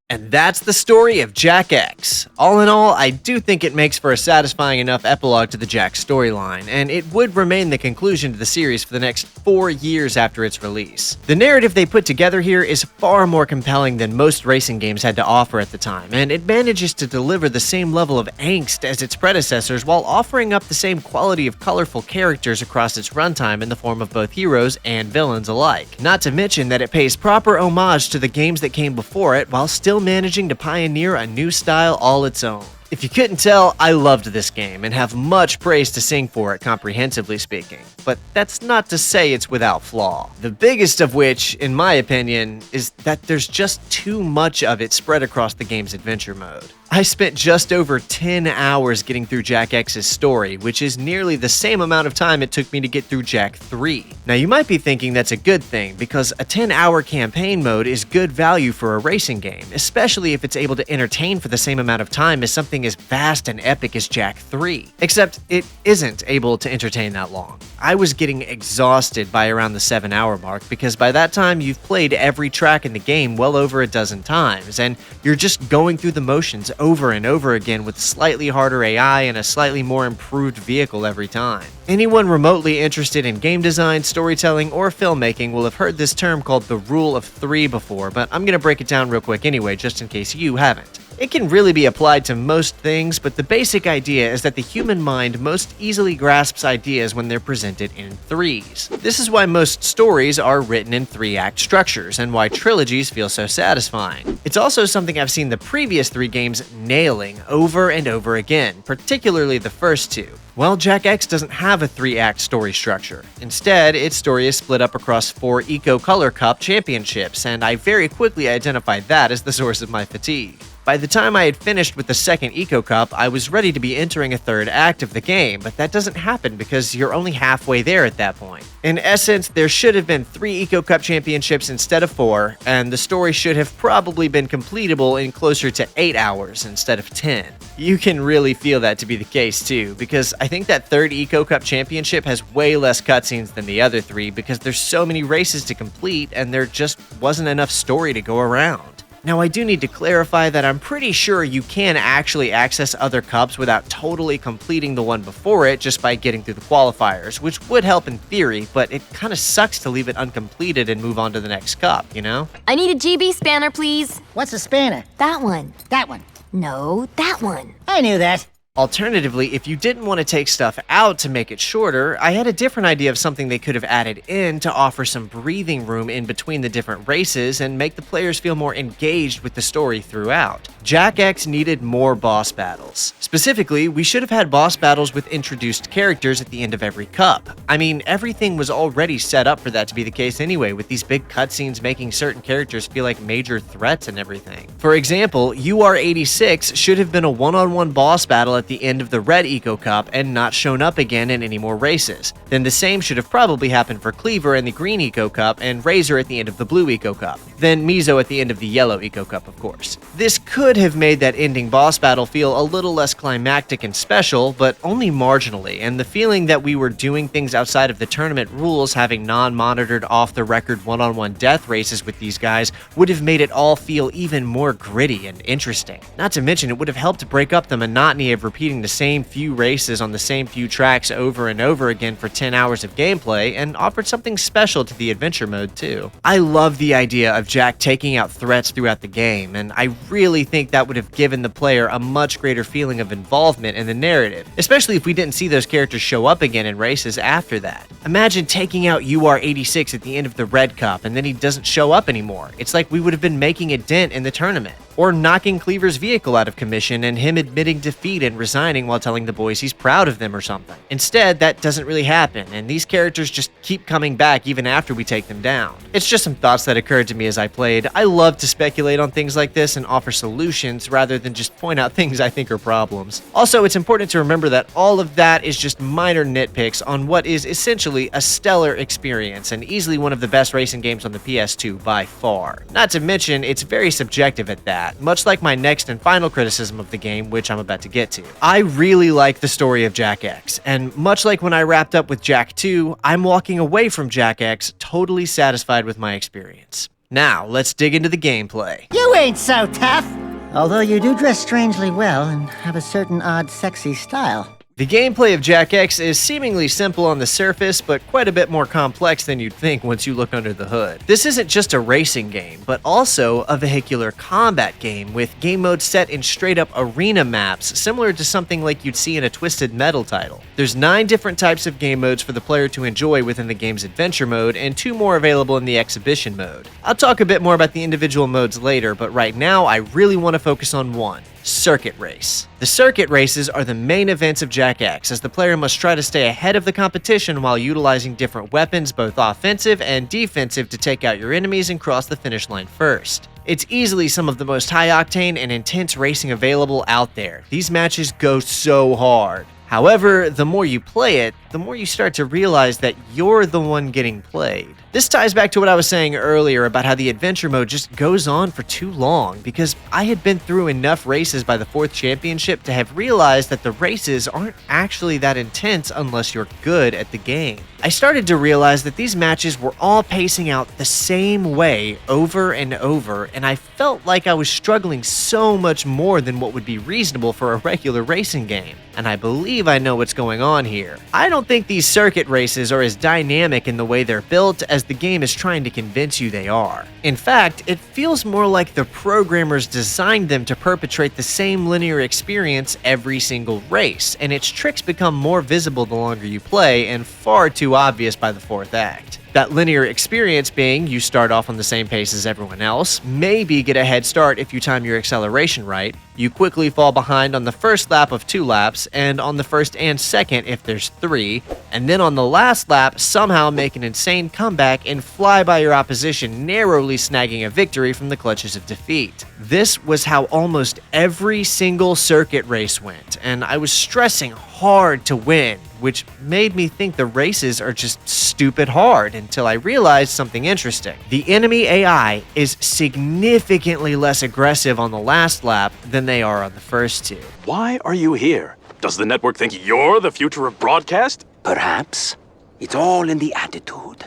Speaker 2: And that's the story of Jak X. All in all, I do think it makes for a satisfying enough epilogue to the Jak storyline, and it would remain the conclusion to the series for the next 4 years after its release. The narrative they put together here is far more compelling than most racing games had to offer at the time, and it manages to deliver the same level of angst as its predecessors while offering up the same quality of colorful characters across its runtime in the form of both heroes and villains alike. Not to mention that it pays proper homage to the games that came before it while still managing to pioneer a new style all its own. If you couldn't tell, I loved this game and have much praise to sing for it, comprehensively speaking. But that's not to say it's without flaw. The biggest of which, in my opinion, is that there's just too much of it spread across the game's adventure mode. I spent just over 10 hours getting through Jak X's story, which is nearly the same amount of time it took me to get through Jak 3. Now you might be thinking that's a good thing, because a 10-hour campaign mode is good value for a racing game, especially if it's able to entertain for the same amount of time as something as vast and epic as Jak 3. Except it isn't able to entertain that long. I was getting exhausted by around the 7-hour mark, because by that time you've played every track in the game well over a dozen times, and you're just going through the motions over and over again with slightly harder AI and a slightly more improved vehicle every time. Anyone remotely interested in game design, storytelling, or filmmaking will have heard this term called the Rule of 3 before, but I'm gonna break it down real quick anyway, just in case you haven't. It can really be applied to most things, but the basic idea is that the human mind most easily grasps ideas when they're presented in threes. This is why most stories are written in 3-act structures, and why trilogies feel so satisfying. It's also something I've seen the previous 3 games nailing over and over again, particularly the first 2. Well, Jak X doesn't have a 3-act story structure. Instead, its story is split up across 4 Eco Color Cup championships, and I very quickly identified that as the source of my fatigue. By the time I had finished with the second Eco Cup, I was ready to be entering a 3rd act of the game, but that doesn't happen because you're only halfway there at that point. In essence, there should have been 3 Eco Cup championships instead of 4, and the story should have probably been completable in closer to 8 hours instead of 10. You can really feel that to be the case too, because I think that 3rd Eco Cup championship has way less cutscenes than the other 3 because there's so many races to complete and there just wasn't enough story to go around. Now, I do need to clarify that I'm pretty sure you can actually access other cups without totally completing the one before it just by getting through the qualifiers, which would help in theory, but it kind of sucks to leave it uncompleted and move on to the next cup, you know?
Speaker 12: I need a GB spanner, please.
Speaker 1: What's a spanner?
Speaker 12: That one.
Speaker 1: That one.
Speaker 12: No, that one.
Speaker 1: I knew that.
Speaker 2: Alternatively, if you didn't want to take stuff out to make it shorter, I had a different idea of something they could have added in to offer some breathing room in between the different races and make the players feel more engaged with the story throughout. Jak X needed more boss battles. Specifically, we should have had boss battles with introduced characters at the end of every cup. I mean, everything was already set up for that to be the case anyway, with these big cutscenes making certain characters feel like major threats and everything. For example, UR86 should have been a one-on-one boss battle at the end of the Red Eco Cup and not shown up again in any more races. Then the same should have probably happened for Cleaver in the Green Eco Cup and Razor at the end of the Blue Eco Cup. Then Mizo at the end of the Yellow Eco Cup, of course. This could have made that ending boss battle feel a little less climactic and special, but only marginally, and the feeling that we were doing things outside of the tournament rules, having non-monitored off-the-record one-on-one death races with these guys, would have made it all feel even more gritty and interesting. Not to mention, it would have helped to break up the monotony of repeating the same few races on the same few tracks over and over again for 10 hours of gameplay, and offered something special to the adventure mode too. I love the idea of Jak taking out threats throughout the game, and I really think that would have given the player a much greater feeling of involvement in the narrative, especially if we didn't see those characters show up again in races after that. Imagine taking out UR86 at the end of the Red Cup and then he doesn't show up anymore. It's like we would have been making a dent in the tournament. Or knocking Cleaver's vehicle out of commission and him admitting defeat and resigning while telling the boys he's proud of them or something. Instead, that doesn't really happen, and these characters just keep coming back even after we take them down. It's just some thoughts that occurred to me as I played. I love to speculate on things like this and offer solutions rather than just point out things I think are problems. Also, it's important to remember that all of that is just minor nitpicks on what is essentially a stellar experience and easily one of the best racing games on the PS2 by far. Not to mention, it's very subjective at that. Much like my next and final criticism of the game, which I'm about to get to. I really like the story of Jak X, and much like when I wrapped up with Jak 2, I'm walking away from Jak X totally satisfied with my experience. Now, let's dig into the gameplay.
Speaker 1: You ain't so tough! Although you do dress strangely well and have a certain odd sexy style.
Speaker 2: The gameplay of Jak X is seemingly simple on the surface, but quite a bit more complex than you'd think once you look under the hood. This isn't just a racing game, but also a vehicular combat game with game modes set in straight-up arena maps, similar to something like you'd see in a Twisted Metal title. There's 9 different types of game modes for the player to enjoy within the game's adventure mode, and 2 more available in the exhibition mode. I'll talk a bit more about the individual modes later, but right now I really want to focus on one. Circuit Race. The circuit races are the main events of Jak X, as the player must try to stay ahead of the competition while utilizing different weapons, both offensive and defensive, to take out your enemies and cross the finish line first. It's easily some of the most high-octane and intense racing available out there. These matches go so hard. However, the more you play it, the more you start to realize that you're the one getting played. This ties back to what I was saying earlier about how the adventure mode just goes on for too long, because I had been through enough races by the 4th championship to have realized that the races aren't actually that intense unless you're good at the game. I started to realize that these matches were all pacing out the same way over and over, and I felt like I was struggling so much more than what would be reasonable for a regular racing game. And I believe I know what's going on here. I don't think these circuit races are as dynamic in the way they're built as the game is trying to convince you they are. In fact, it feels more like the programmers designed them to perpetrate the same linear experience every single race, and its tricks become more visible the longer you play and far too obvious by the 4th act. That linear experience being you start off on the same pace as everyone else, maybe get a head start if you time your acceleration right, you quickly fall behind on the first lap of 2 laps, and on the first and second if there's 3, and then on the last lap somehow make an insane comeback and fly by your opposition, narrowly snagging a victory from the clutches of defeat. This was how almost every single circuit race went, and I was stressing hard to win, which made me think the races are just stupid hard until I realized something interesting. The enemy AI is significantly less aggressive on the last lap than they are on the first 2.
Speaker 15: Why are you here? Does the network think you're the future of broadcast?
Speaker 10: Perhaps. It's all in the attitude.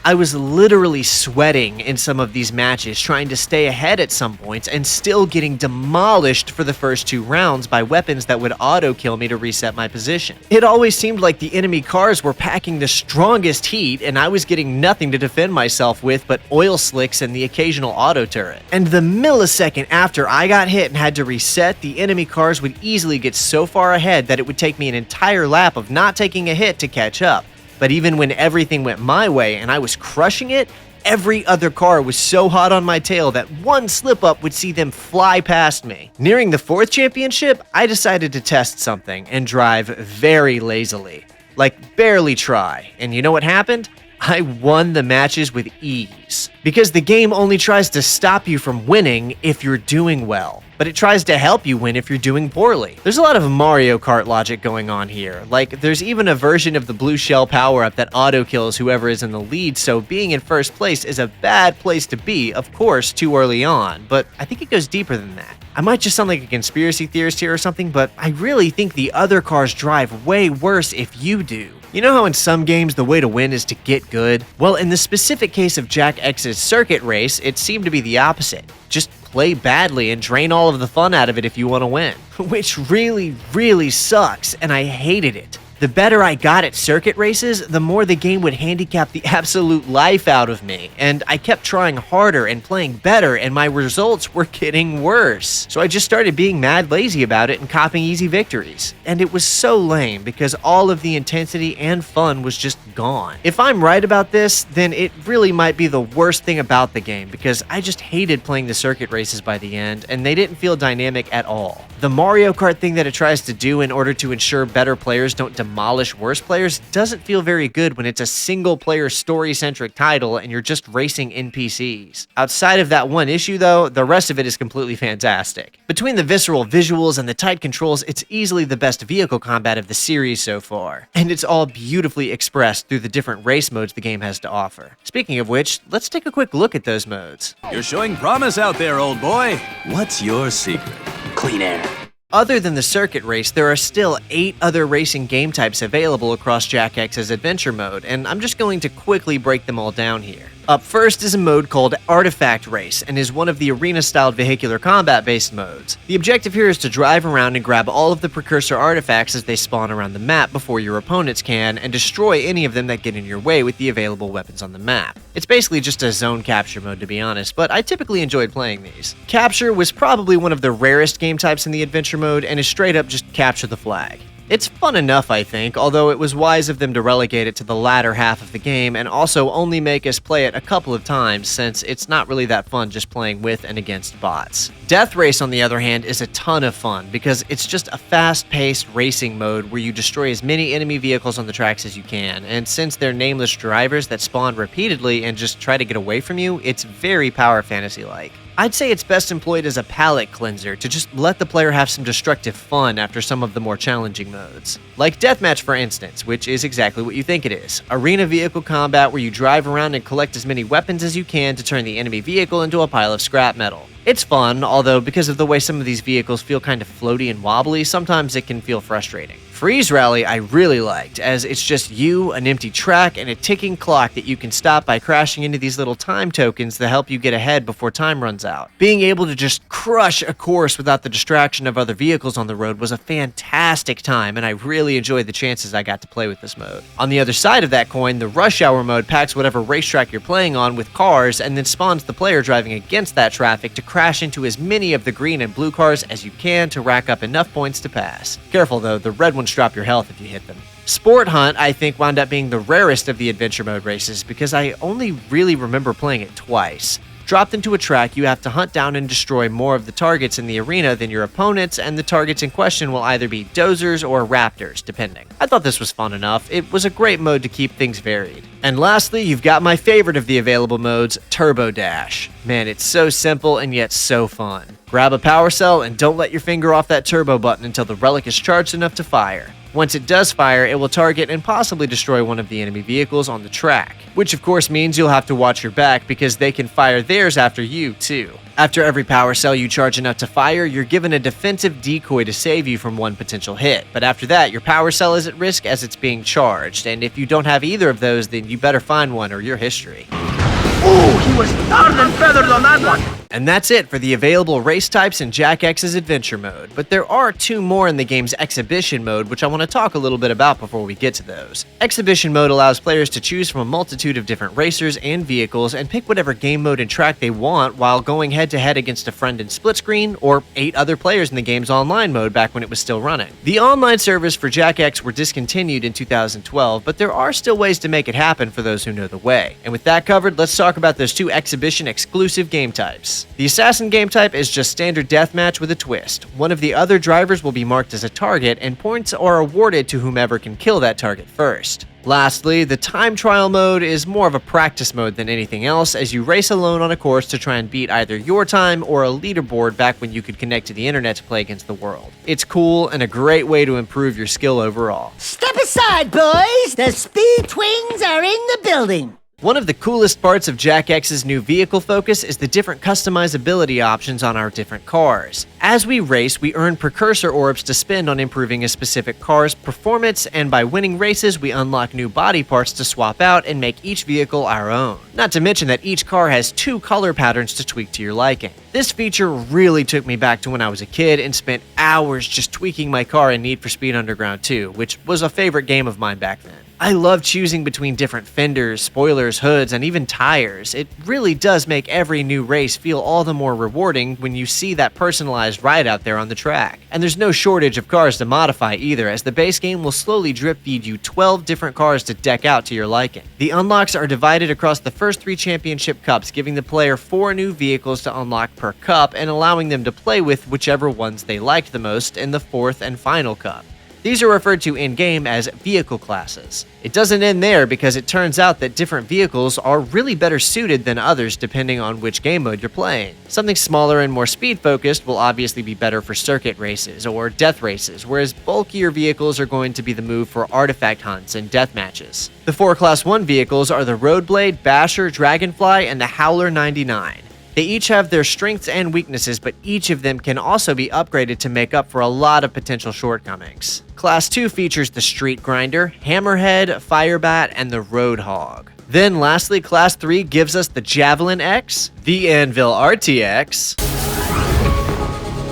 Speaker 2: I was literally sweating in some of these matches trying to stay ahead at some points and still getting demolished for the first 2 rounds by weapons that would auto-kill me to reset my position. It always seemed like the enemy cars were packing the strongest heat and I was getting nothing to defend myself with but oil slicks and the occasional auto turret. And the millisecond after I got hit and had to reset, the enemy cars would easily get so far ahead that it would take me an entire lap of not taking a hit to catch up. But even when everything went my way and I was crushing it, every other car was so hot on my tail that one slip up would see them fly past me. Nearing the 4th championship, I decided to test something and drive very lazily. Like barely try. And you know what happened? I won the matches with ease. Because the game only tries to stop you from winning if you're doing well, but it tries to help you win if you're doing poorly. There's a lot of Mario Kart logic going on here. Like, there's even a version of the blue shell power-up that auto-kills whoever is in the lead, so being in first place is a bad place to be, of course, too early on, but I think it goes deeper than that. I might just sound like a conspiracy theorist here or something, but I really think the other cars drive way worse if you do. You know how in some games the way to win is to get good? Well, in the specific case of Jak X's circuit race, it seemed to be the opposite. Just play badly and drain all of the fun out of it if you want to win. Which really, really sucks, and I hated it. The better I got at circuit races, the more the game would handicap the absolute life out of me, and I kept trying harder and playing better, and my results were getting worse. So I just started being mad lazy about it and copying easy victories. And it was so lame because all of the intensity and fun was just gone. If I'm right about this, then it really might be the worst thing about the game because I just hated playing the circuit races by the end, and they didn't feel dynamic at all. The Mario Kart thing that it tries to do in order to ensure better players don't demolish worse players doesn't feel very good when it's a single-player story-centric title and you're just racing NPCs. Outside of that one issue though, the rest of it is completely fantastic. Between the visceral visuals and the tight controls, it's easily the best vehicle combat of the series so far. And it's all beautifully expressed through the different race modes the game has to offer. Speaking of which, let's take a quick look at those modes.
Speaker 3: You're showing promise out there, old boy. What's your secret?
Speaker 7: Clean air.
Speaker 2: Other than the circuit race, there are still 8 other racing game types available across Jak X's adventure mode, and I'm just going to quickly break them all down here. Up first is a mode called Artifact Race, and is one of the arena-styled vehicular combat-based modes. The objective here is to drive around and grab all of the precursor artifacts as they spawn around the map before your opponents can, and destroy any of them that get in your way with the available weapons on the map. It's basically just a zone capture mode, to be honest, but I typically enjoyed playing these. Capture was probably one of the rarest game types in the adventure mode, and is straight up just capture the flag. It's fun enough, I think, although it was wise of them to relegate it to the latter half of the game and also only make us play it a couple of times since it's not really that fun just playing with and against bots. Death Race, on the other hand, is a ton of fun because it's just a fast-paced racing mode where you destroy as many enemy vehicles on the tracks as you can, and since they're nameless drivers that spawn repeatedly and just try to get away from you, it's very power fantasy-like. I'd say it's best employed as a palate cleanser to just let the player have some destructive fun after some of the more challenging modes. Like Deathmatch, for instance, which is exactly what you think it is. Arena vehicle combat where you drive around and collect as many weapons as you can to turn the enemy vehicle into a pile of scrap metal. It's fun, although because of the way some of these vehicles feel kind of floaty and wobbly, sometimes it can feel frustrating. Freeze Rally I really liked, as it's just you, an empty track, and a ticking clock that you can stop by crashing into these little time tokens that help you get ahead before time runs out. Being able to just crush a course without the distraction of other vehicles on the road was a fantastic time, and I really enjoyed the chances I got to play with this mode. On the other side of that coin, the Rush Hour mode packs whatever racetrack you're playing on with cars and then spawns the player driving against that traffic to crash into as many of the green and blue cars as you can to rack up enough points to pass. Careful though, the red ones drop your health if you hit them. Sport Hunt, I think, wound up being the rarest of the adventure mode races because I only really remember playing it twice. Dropped into a track, you have to hunt down and destroy more of the targets in the arena than your opponents, and the targets in question will either be dozers or raptors, depending. I thought this was fun enough. It was a great mode to keep things varied. And lastly, you've got my favorite of the available modes, Turbo Dash. Man, it's so simple and yet so fun. Grab a power cell and don't let your finger off that turbo button until the relic is charged enough to fire. Once it does fire, it will target and possibly destroy one of the enemy vehicles on the track, which of course means you'll have to watch your back because they can fire theirs after you too. After every power cell you charge enough to fire, you're given a defensive decoy to save you from one potential hit, but after that, your power cell is at risk as it's being charged, and if you don't have either of those, then you better find one or you're history.
Speaker 10: Ooh, he was tarred and feathered on that one!
Speaker 2: And that's it for the available race types in Jak X's Adventure Mode, but there are 2 more in the game's Exhibition Mode, which I want to talk a little bit about before we get to those. Exhibition Mode allows players to choose from a multitude of different racers and vehicles and pick whatever game mode and track they want while going head-to-head against a friend in split screen or 8 other players in the game's online mode back when it was still running. The online servers for Jak X were discontinued in 2012, but there are still ways to make it happen for those who know the way. And with that covered, let's talk about those 2 Exhibition exclusive game types. The Assassin game type is just standard deathmatch with a twist. One of the other drivers will be marked as a target, and points are awarded to whomever can kill that target first. Lastly, the time trial mode is more of a practice mode than anything else, as you race alone on a course to try and beat either your time or a leaderboard back when you could connect to the internet to play against the world. It's cool and a great way to improve your skill overall.
Speaker 1: Step aside, boys! The Speed Twins are in the building!
Speaker 2: One of the coolest parts of Jak X's new vehicle focus is the different customizability options on our different cars. As we race, we earn precursor orbs to spend on improving a specific car's performance, and by winning races, we unlock new body parts to swap out and make each vehicle our own. Not to mention that each car has 2 color patterns to tweak to your liking. This feature really took me back to when I was a kid and spent hours just tweaking my car in Need for Speed Underground 2, which was a favorite game of mine back then. I love choosing between different fenders, spoilers, hoods, and even tires. It really does make every new race feel all the more rewarding when you see that personalized ride out there on the track. And there's no shortage of cars to modify either, as the base game will slowly drip feed you 12 different cars to deck out to your liking. The unlocks are divided across the first 3 championship cups, giving the player 4 new vehicles to unlock per cup and allowing them to play with whichever ones they liked the most in the 4th and final cup. These are referred to in-game as vehicle classes. It doesn't end there, because it turns out that different vehicles are really better suited than others depending on which game mode you're playing. Something smaller and more speed-focused will obviously be better for circuit races or death races, whereas bulkier vehicles are going to be the move for artifact hunts and death matches. The 4 Class 1 vehicles are the Roadblade, Basher, Dragonfly, and the Howler 99. They each have their strengths and weaknesses, but each of them can also be upgraded to make up for a lot of potential shortcomings. Class 2 features the Street Grinder, Hammerhead, Firebat, and the Roadhog. Then lastly, Class 3 gives us the Javelin X, the Anvil RTX.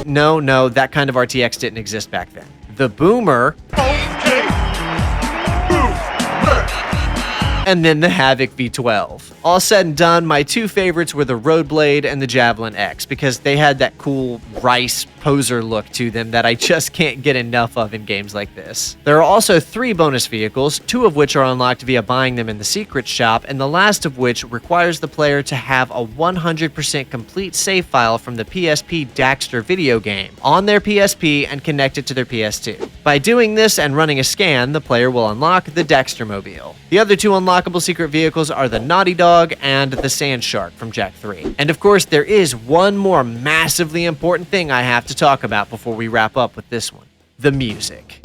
Speaker 2: No, that kind of RTX didn't exist back then. The Boomer. And then the Havoc V12. All said and done, my 2 favorites were the Roadblade and the Javelin X, because they had that cool rice poser look to them that I just can't get enough of in games like this. There are also 3 bonus vehicles, 2 of which are unlocked via buying them in the secret shop, and the last of which requires the player to have a 100% complete save file from the PSP Daxter video game on their PSP and connect it to their PS2. By doing this and running a scan, the player will unlock the Daxter Mobile. The other 2 unlockable secret vehicles are the Naughty Dog and the Sand Shark from Jak 3. And of course, there is one more massively important thing I have to talk about before we wrap up with this one: the music.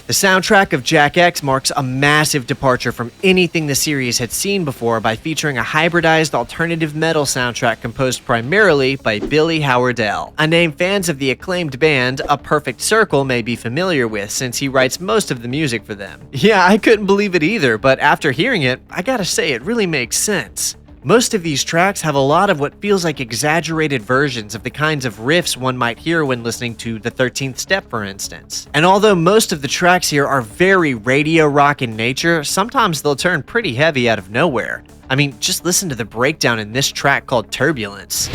Speaker 2: The soundtrack of Jak X marks a massive departure from anything the series had seen before by featuring a hybridized alternative metal soundtrack composed primarily by Billy Howardell, a name fans of the acclaimed band A Perfect Circle may be familiar with, since he writes most of the music for them. Yeah, I couldn't believe it either, but after hearing it, I gotta say it really makes sense. Most of these tracks have a lot of what feels like exaggerated versions of the kinds of riffs one might hear when listening to The 13th Step, for instance. And although most of the tracks here are very radio rock in nature, sometimes they'll turn pretty heavy out of nowhere. I mean, just listen to the breakdown in this track called Turbulence.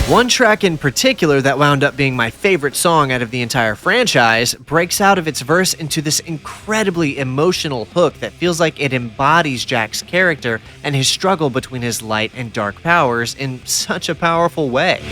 Speaker 2: One track in particular that wound up being my favorite song out of the entire franchise breaks out of its verse into this incredibly emotional hook that feels like it embodies Jak's character and his struggle between his light and dark powers in such a powerful way.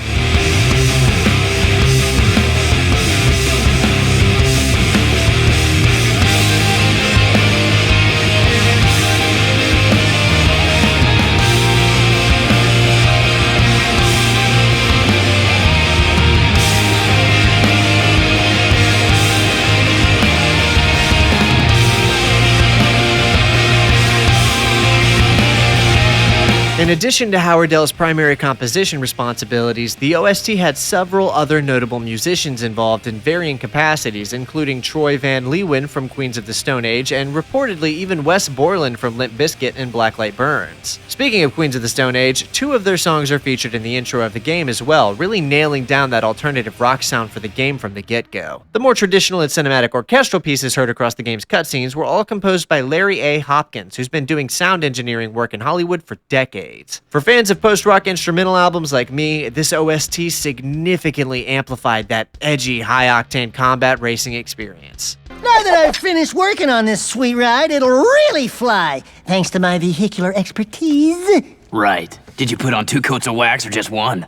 Speaker 2: In addition to Howardell's primary composition responsibilities, the OST had several other notable musicians involved in varying capacities, including Troy Van Leeuwen from Queens of the Stone Age, and reportedly even Wes Borland from Limp Bizkit and Blacklight Burns. Speaking of Queens of the Stone Age, 2 of their songs are featured in the intro of the game as well, really nailing down that alternative rock sound for the game from the get-go. The more traditional and cinematic orchestral pieces heard across the game's cutscenes were all composed by Larry A. Hopkins, who's been doing sound engineering work in Hollywood for decades. For fans of post-rock instrumental albums like me, this OST significantly amplified that edgy, high-octane combat racing experience.
Speaker 1: Now that I've finished working on this sweet ride, it'll really fly, thanks to my vehicular expertise.
Speaker 7: Right. Did you put on 2 coats of wax or just 1?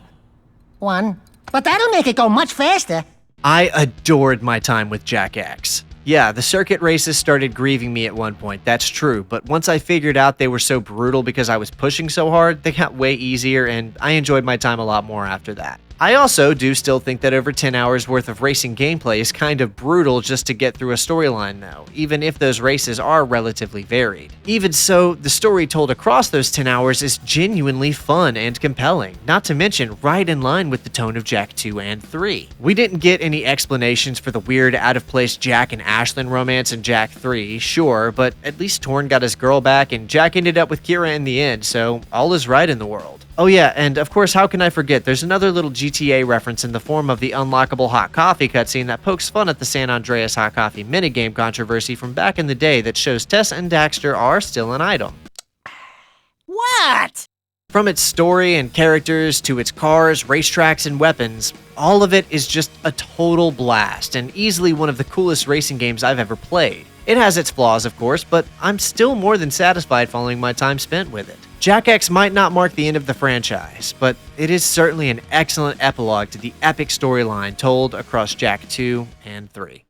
Speaker 1: 1. But that'll make it go much faster.
Speaker 2: I adored my time with Jak X. Yeah, the circuit races started grieving me at one point, that's true, but once I figured out they were so brutal because I was pushing so hard, they got way easier and I enjoyed my time a lot more after that. I also do still think that over 10 hours worth of racing gameplay is kind of brutal just to get through a storyline though, even if those races are relatively varied. Even so, the story told across those 10 hours is genuinely fun and compelling, not to mention right in line with the tone of Jak 2 and 3. We didn't get any explanations for the weird out-of-place Jak and Ashlyn romance in Jak 3, sure, but at least Torn got his girl back and Jak ended up with Kira in the end, so all is right in the world. Oh yeah, and of course, how can I forget, there's another little GTA reference in the form of the unlockable hot coffee cutscene that pokes fun at the San Andreas hot coffee minigame controversy from back in the day that shows Tess and Daxter are still an item.
Speaker 1: What?
Speaker 2: From its story and characters to its cars, racetracks, and weapons, all of it is just a total blast and easily one of the coolest racing games I've ever played. It has its flaws, of course, but I'm still more than satisfied following my time spent with it. Jak X might not mark the end of the franchise, but it is certainly an excellent epilogue to the epic storyline told across Jak 2 and 3.